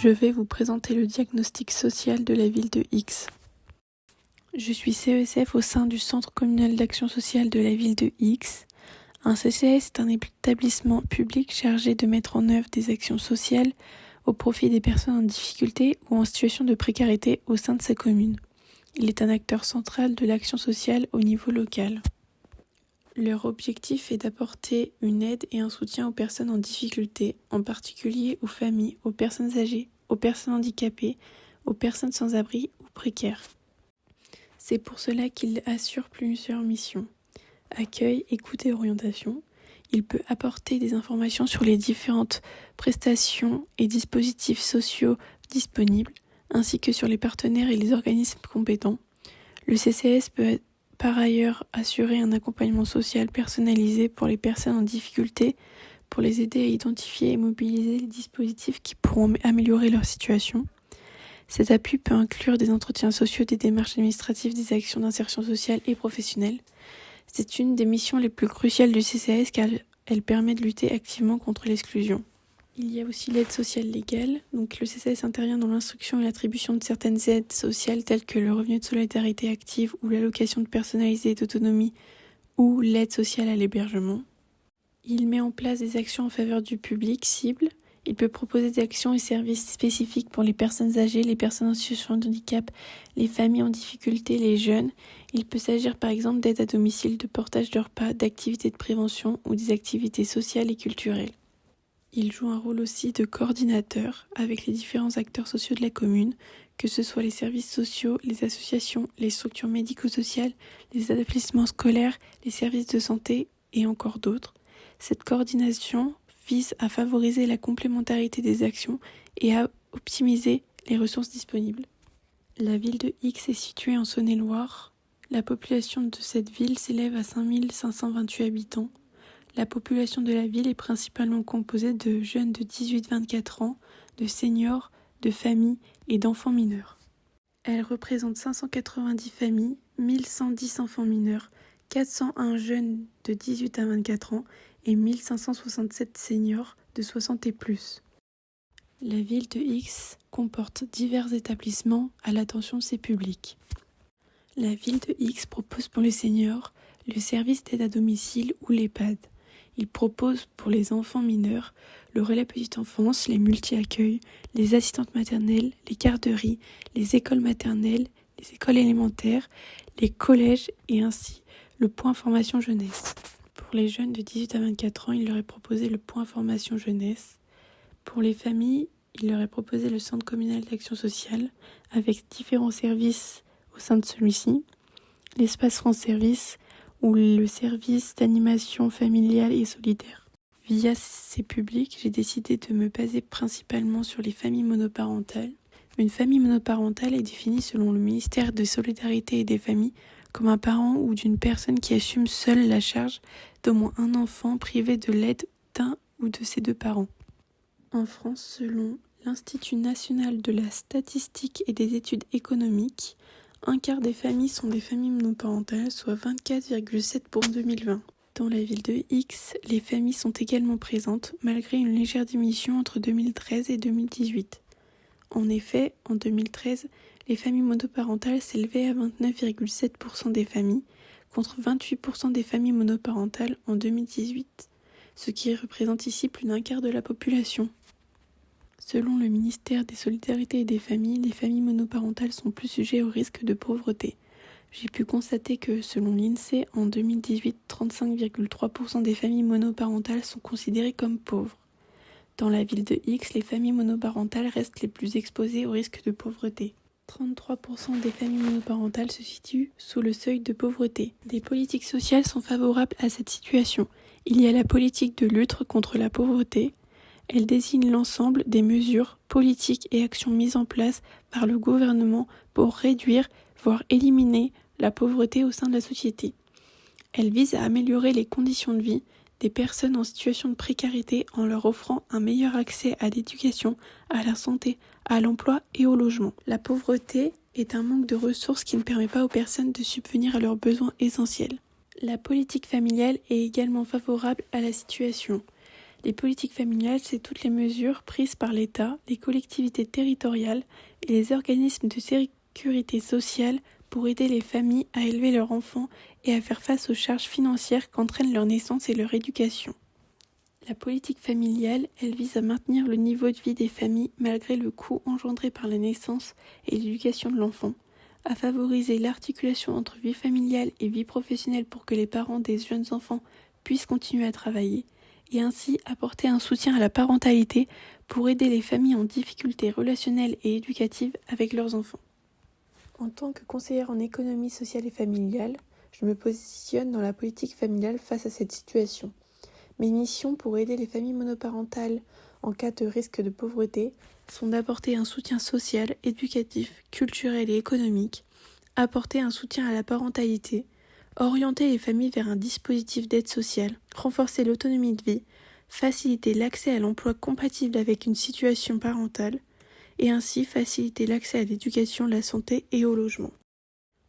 Je vais vous présenter le diagnostic social de la ville de X. Je suis CESF au sein du Centre communal d'action sociale de la ville de X. Un CCAS est un établissement public chargé de mettre en œuvre des actions sociales au profit des personnes en difficulté ou en situation de précarité au sein de sa commune. Il est un acteur central de l'action sociale au niveau local. Leur objectif est d'apporter une aide et un soutien aux personnes en difficulté, en particulier aux familles, aux personnes âgées, aux personnes handicapées, aux personnes sans abri ou précaires. C'est pour cela qu'il assure plusieurs missions. Accueil, écoute et orientation. Il peut apporter des informations sur les différentes prestations et dispositifs sociaux disponibles, ainsi que sur les partenaires et les organismes compétents. Le CCAS peut par ailleurs assurer un accompagnement social personnalisé pour les personnes en difficulté, pour les aider à identifier et mobiliser les dispositifs qui pourront améliorer leur situation. Cet appui peut inclure des entretiens sociaux, des démarches administratives, des actions d'insertion sociale et professionnelle. C'est une des missions les plus cruciales du CCAS car elle permet de lutter activement contre l'exclusion. Il y a aussi l'aide sociale légale. Donc le CCAS intervient dans l'instruction et l'attribution de certaines aides sociales telles que le revenu de solidarité active ou l'allocation de personnalisée d'autonomie ou l'aide sociale à l'hébergement. Il met en place des actions en faveur du public cible. Il peut proposer des actions et services spécifiques pour les personnes âgées, les personnes en situation de handicap, les familles en difficulté, les jeunes. Il peut s'agir par exemple d'aide à domicile, de portage de repas, d'activités de prévention ou des activités sociales et culturelles. Il joue un rôle aussi de coordinateur avec les différents acteurs sociaux de la commune, que ce soit les services sociaux, les associations, les structures médico-sociales, les établissements scolaires, les services de santé et encore d'autres. Cette coordination vise à favoriser la complémentarité des actions et à optimiser les ressources disponibles. La ville de X est située en Saône-et-Loire. La population de cette ville s'élève à 5528 habitants. La population de la ville est principalement composée de jeunes de 18-24 ans, de seniors, de familles et d'enfants mineurs. Elle représente 590 familles, 1110 enfants mineurs, 401 jeunes de 18 à 24 ans et 1567 seniors de 60 et plus. La ville de X comporte divers établissements à l'attention de ses publics. La ville de X propose pour les seniors le service d'aide à domicile ou l'EHPAD. Il propose pour les enfants mineurs le relais petite enfance, les multi-accueils, les assistantes maternelles, les garderies, les écoles maternelles, les écoles élémentaires, les collèges et ainsi le point formation jeunesse. Pour les jeunes de 18 à 24 ans, il leur est proposé le point formation jeunesse. Pour les familles, il leur est proposé le centre communal d'action sociale avec différents services au sein de celui-ci, l'espace France Service ou le service d'animation familiale et solidaire. Via ces publics, j'ai décidé de me baser principalement sur les familles monoparentales. Une famille monoparentale est définie selon le ministère de Solidarité et des Familles comme un parent ou d'une personne qui assume seule la charge d'au moins un enfant privé de l'aide d'un ou de ses deux parents. En France, selon l'Institut national de la statistique et des études économiques, un quart des familles sont des familles monoparentales, soit 24,7 pour 2020. Dans la ville de X, les familles sont également présentes, malgré une légère diminution entre 2013 et 2018. En effet, en 2013, les familles monoparentales s'élevaient à 29,7% des familles, contre 28% des familles monoparentales en 2018, ce qui représente ici plus d'un quart de la population. Selon le ministère des Solidarités et des Familles, les familles monoparentales sont plus sujets au risque de pauvreté. J'ai pu constater que, selon l'INSEE, en 2018, 35,3% des familles monoparentales sont considérées comme pauvres. Dans la ville de X, les familles monoparentales restent les plus exposées au risque de pauvreté. 33% des familles monoparentales se situent sous le seuil de pauvreté. Des politiques sociales sont favorables à cette situation. Il y a la politique de lutte contre la pauvreté. Elle désigne l'ensemble des mesures, politiques et actions mises en place par le gouvernement pour réduire, voire éliminer, la pauvreté au sein de la société. Elle vise à améliorer les conditions de vie des personnes en situation de précarité en leur offrant un meilleur accès à l'éducation, à la santé, à l'emploi et au logement. La pauvreté est un manque de ressources qui ne permet pas aux personnes de subvenir à leurs besoins essentiels. La politique familiale est également favorable à la situation. Les politiques familiales, c'est toutes les mesures prises par l'État, les collectivités territoriales et les organismes de sécurité sociale pour aider les familles à élever leurs enfants et à faire face aux charges financières qu'entraînent leur naissance et leur éducation. La politique familiale, elle vise à maintenir le niveau de vie des familles malgré le coût engendré par la naissance et l'éducation de l'enfant, à favoriser l'articulation entre vie familiale et vie professionnelle pour que les parents des jeunes enfants puissent continuer à travailler, et ainsi apporter un soutien à la parentalité pour aider les familles en difficulté relationnelle et éducative avec leurs enfants. En tant que conseillère en économie sociale et familiale, je me positionne dans la politique familiale face à cette situation. Mes missions pour aider les familles monoparentales en cas de risque de pauvreté sont d'apporter un soutien social, éducatif, culturel et économique, apporter un soutien à la parentalité, orienter les familles vers un dispositif d'aide sociale, renforcer l'autonomie de vie, faciliter l'accès à l'emploi compatible avec une situation parentale, et ainsi faciliter l'accès à l'éducation, la santé et au logement.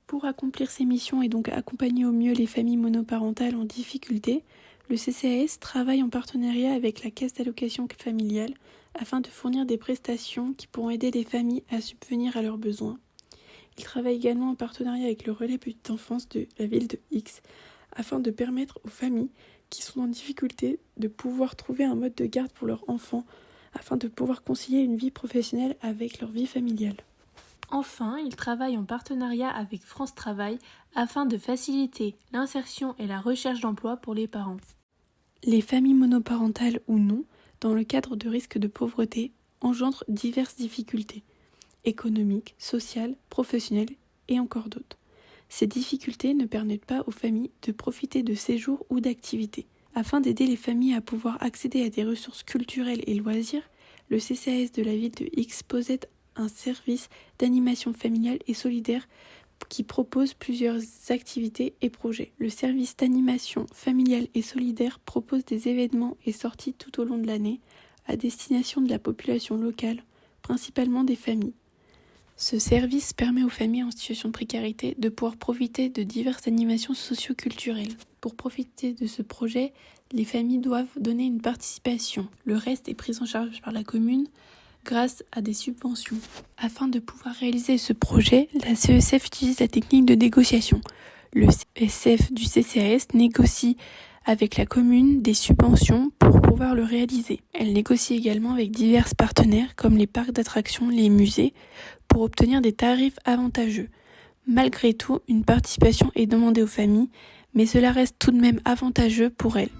Pour accomplir ces missions et donc accompagner au mieux les familles monoparentales en difficulté, le CCAS travaille en partenariat avec la Caisse d'allocation familiale afin de fournir des prestations qui pourront aider les familles à subvenir à leurs besoins. Il travaille également en partenariat avec le relais petite enfance de la ville de X afin de permettre aux familles qui sont en difficulté de pouvoir trouver un mode de garde pour leurs enfants afin de pouvoir concilier une vie professionnelle avec leur vie familiale. Enfin, il travaille en partenariat avec France Travail afin de faciliter l'insertion et la recherche d'emploi pour les parents. Les familles monoparentales ou non, dans le cadre de risques de pauvreté, engendrent diverses difficultés économiques, sociales, professionnelles et encore d'autres. Ces difficultés ne permettent pas aux familles de profiter de séjours ou d'activités. Afin d'aider les familles à pouvoir accéder à des ressources culturelles et loisirs, le CCAS de la ville de X possède un service d'animation familiale et solidaire qui propose plusieurs activités et projets. Le service d'animation familiale et solidaire propose des événements et sorties tout au long de l'année à destination de la population locale, principalement des familles. Ce service permet aux familles en situation de précarité de pouvoir profiter de diverses animations socio-culturelles. Pour profiter de ce projet, les familles doivent donner une participation. Le reste est pris en charge par la commune grâce à des subventions. Afin de pouvoir réaliser ce projet, la CESF utilise la technique de négociation. Le CESF du CCAS négocie avec la commune des subventions pour pouvoir le réaliser. Elle négocie également avec divers partenaires comme les parcs d'attractions, les musées, pour obtenir des tarifs avantageux. Malgré tout, une participation est demandée aux familles, mais cela reste tout de même avantageux pour elles.